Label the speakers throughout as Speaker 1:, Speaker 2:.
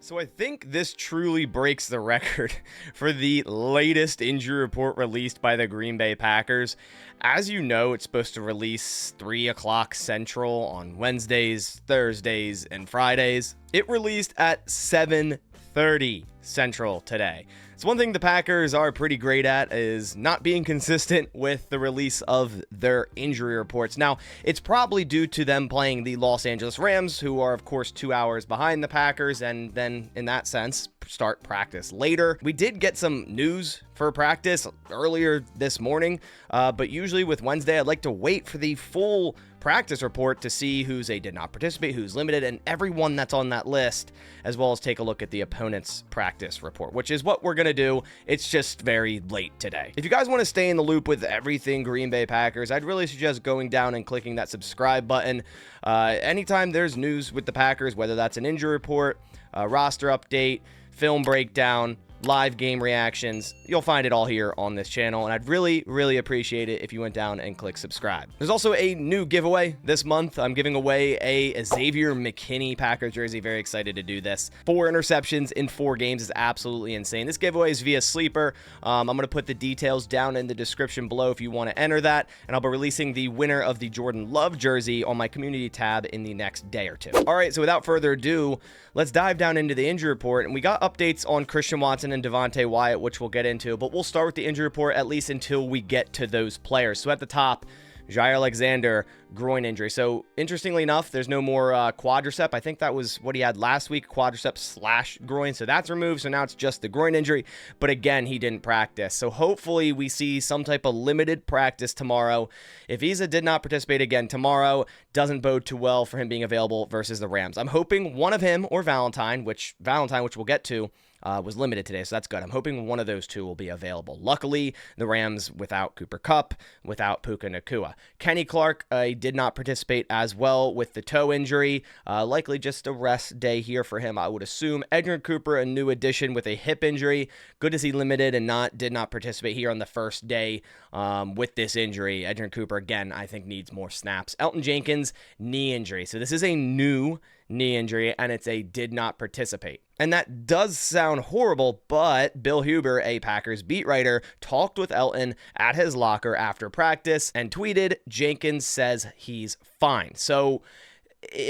Speaker 1: So I think this truly breaks the record for the latest injury report released by the Green Bay Packers. As you know, it's supposed to release 3 o'clock Central on Wednesdays, Thursdays, and Fridays. It released at 7:30 Central today. So one thing the Packers are pretty great at is not being consistent with the release of their injury reports. Now, it's probably due to them playing the Los Angeles Rams, who are, of course, 2 hours behind the Packers, and then, in that sense, start practice later. We did get some news for practice earlier this morning, but usually with Wednesday, I'd like to wait for the full practice report to see who's a did not participate, who's limited, and everyone that's on that list, as well as take a look at the opponent's practice report, which is what we're going to do. It's just very late today. If you guys want to stay in the loop with everything Green Bay Packers, I'd really suggest going down and clicking that subscribe button. Anytime there's news with the Packers, whether that's an injury report, roster update, film breakdown, live game reactions, you'll find it all here on this channel, and I'd really appreciate it if you went down and clicked subscribe. There's also a new giveaway this month. I'm giving away a Xavier McKinney Packers jersey. Very excited to do this. 4 interceptions in 4 games is absolutely insane. This giveaway is via Sleeper. I'm going to put the details down in the description below if you want to enter that, and I'll be releasing the winner of the Jordan Love jersey on my community tab in the next day or two. All right, so without further ado, let's dive down into the injury report, and we got updates on Christian Watson and Devontae Wyatt, which we'll get into, but we'll start with the injury report at least until we get to those players. So at the top, Jair Alexander, groin injury. So interestingly enough, there's no more quadricep. I think that was what he had last week, quadricep / groin. So that's removed. So now it's just the groin injury. But again, he didn't practice. So hopefully we see some type of limited practice tomorrow. If Isa did not participate again tomorrow, doesn't bode too well for him being available versus the Rams. I'm hoping one of him or Valentine, which we'll get to, was limited today, so that's good. I'm hoping one of those two will be available. Luckily, the Rams without Cooper Kupp, without Puka Nacua. Kenny Clark did not participate as well with the toe injury. Likely just a rest day here for him, I would assume. Edgerrin Cooper, a new addition with a hip injury. Good to see limited and did not participate here on the first day with this injury. Edgerrin Cooper, again, I think needs more snaps. Elgton Jenkins, knee injury. So this is a new knee injury, and it's a did not participate. And that does sound horrible, but Bill Huber, a Packers beat writer, talked with Elgton at his locker after practice and tweeted, Jenkins says he's fine. So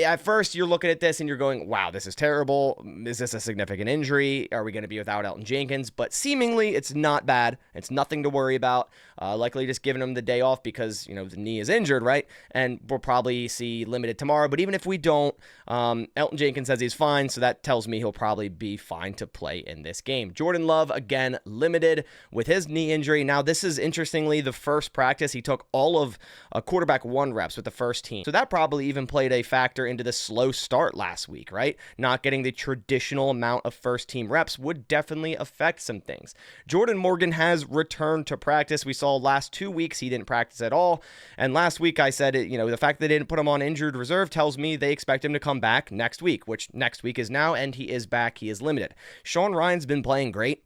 Speaker 1: at first you're looking at this and you're going, wow, this is terrible. Is this a significant injury? Are we going to be without Elgton Jenkins? But seemingly it's not bad. It's nothing to worry about. Likely just giving him the day off because, the knee is injured, right? And we'll probably see limited tomorrow. But even if we don't, Elgton Jenkins says he's fine. So that tells me he'll probably be fine to play in this game. Jordan Love, again, limited with his knee injury. Now, this is interestingly the first practice. He took all of quarterback 1 reps with the first team. So that probably even played a factor into the slow start last week, right? Not getting the traditional amount of first team reps would definitely affect some things. Jordan Morgan has returned to practice. We saw last 2 weeks he didn't practice at all. And last week I said, the fact that they didn't put him on injured reserve tells me they expect him to come back next week, which next week is now, and he is back. He is limited. Sean Ryan's been playing great.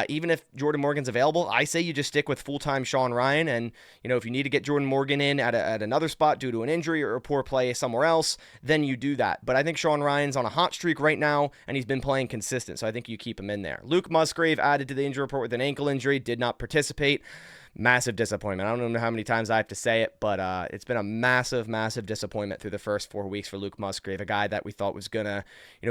Speaker 1: Even if Jordan Morgan's available, I say you just stick with full-time Sean Ryan. And, if you need to get Jordan Morgan in at another spot due to an injury or a poor play somewhere else, then you do that. But I think Sean Ryan's on a hot streak right now, and he's been playing consistent. So I think you keep him in there. Luke Musgrave added to the injury report with an ankle injury, did not participate. Massive disappointment. I don't know how many times I have to say it, but it's been a massive disappointment through the first 4 weeks for Luke Musgrave, a guy that we thought was going to,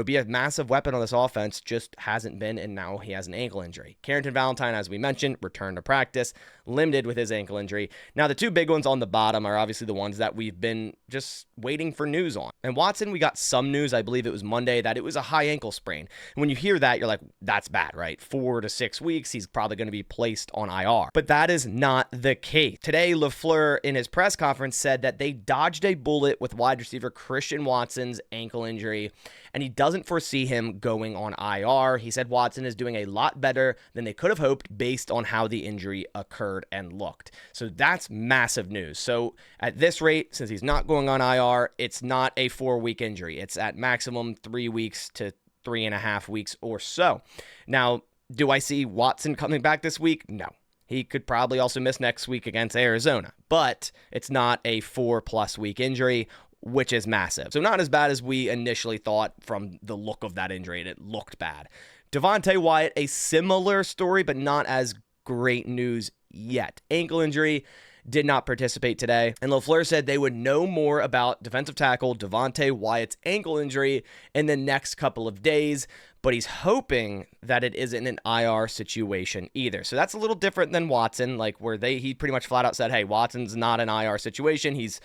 Speaker 1: be a massive weapon on this offense, just hasn't been, and now he has an ankle injury. Carrington Valentine, as we mentioned, returned to practice, limited with his ankle injury. Now, the 2 big ones on the bottom are obviously the ones that we've been just waiting for news on. And Watson, we got some news, I believe it was Monday, that it was a high ankle sprain. And when you hear that, you're like, that's bad, right? 4 to 6 weeks, he's probably going to be placed on IR. But that is not the case. Today, LaFleur in his press conference said that they dodged a bullet with wide receiver Christian Watson's ankle injury, and he doesn't foresee him going on IR. He said Watson is doing a lot better than they could have hoped based on how the injury occurred and looked. So that's massive news. So at this rate, since he's not going on IR, it's not a 4-week injury. It's at maximum 3 weeks to 3.5 weeks or so. Now, do I see Watson coming back this week? No. He could probably also miss next week against Arizona, but it's not a 4+ week injury. which is massive. So not as bad as we initially thought from the look of that injury, and it looked bad. Devonte Wyatt, a similar story, but not as great news yet. Ankle injury, did not participate today. And LaFleur said they would know more about defensive tackle Devonte Wyatt's ankle injury in the next couple of days, but he's hoping that it isn't an IR situation either. So that's a little different than Watson, like where he pretty much flat out said, hey, Watson's not an IR situation. He's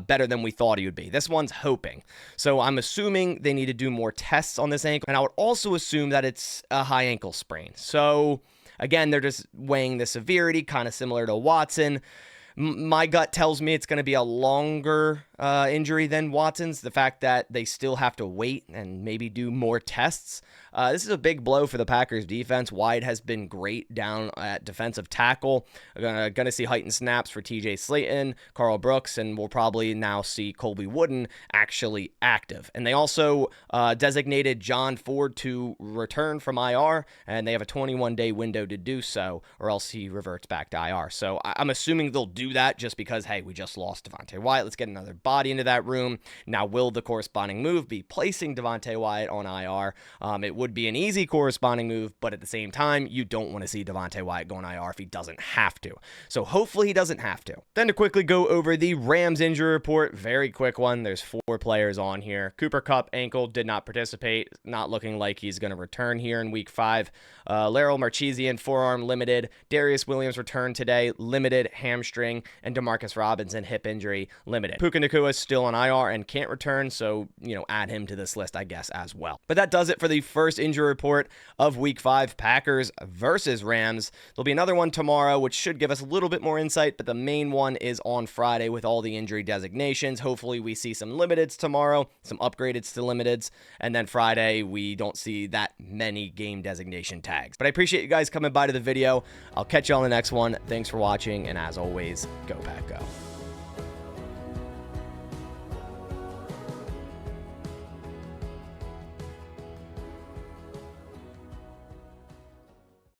Speaker 1: better than we thought he would be. This one's hoping. So I'm assuming they need to do more tests on this ankle. And I would also assume that it's a high ankle sprain. So again, they're just weighing the severity, kind of similar to Watson. My gut tells me it's going to be a longer injury than Watson's. The fact that they still have to wait and maybe do more tests. This is a big blow for the Packers defense. Wyatt has been great down at defensive tackle. Going to see heightened snaps for TJ Slayton, Carl Brooks, and we'll probably now see Colby Wooden actually active. And they also designated John Ford to return from IR, and they have a 21-day window to do so, or else he reverts back to IR. So I'm assuming they'll do that just because, hey, we just lost Devonte Wyatt. Let's get another body into that room. Now, will the corresponding move be placing Devonte Wyatt on IR? It would be an easy corresponding move, but at the same time, you don't want to see Devonte Wyatt go on IR if he doesn't have to. So hopefully he doesn't have to. Then to quickly go over the Rams injury report, very quick one. There's 4 players on here. Cooper Kupp, ankle, did not participate. Not looking like he's going to return here in week 5. Laryl Marchezian, forearm limited. Darius Williams returned today, limited hamstring. And Demarcus Robinson, hip injury, limited. Puka Nacua is still on IR and can't return, so, add him to this list, I guess, as well. But that does it for the first injury report of Week 5, Packers versus Rams. There'll be another one tomorrow, which should give us a little bit more insight, but the main one is on Friday with all the injury designations. Hopefully we see some limiteds tomorrow, some upgradeds to limiteds, and then Friday we don't see that many game designation tags. But I appreciate you guys coming by to the video. I'll catch you on the next one. Thanks for watching, and as always, go Pack Go.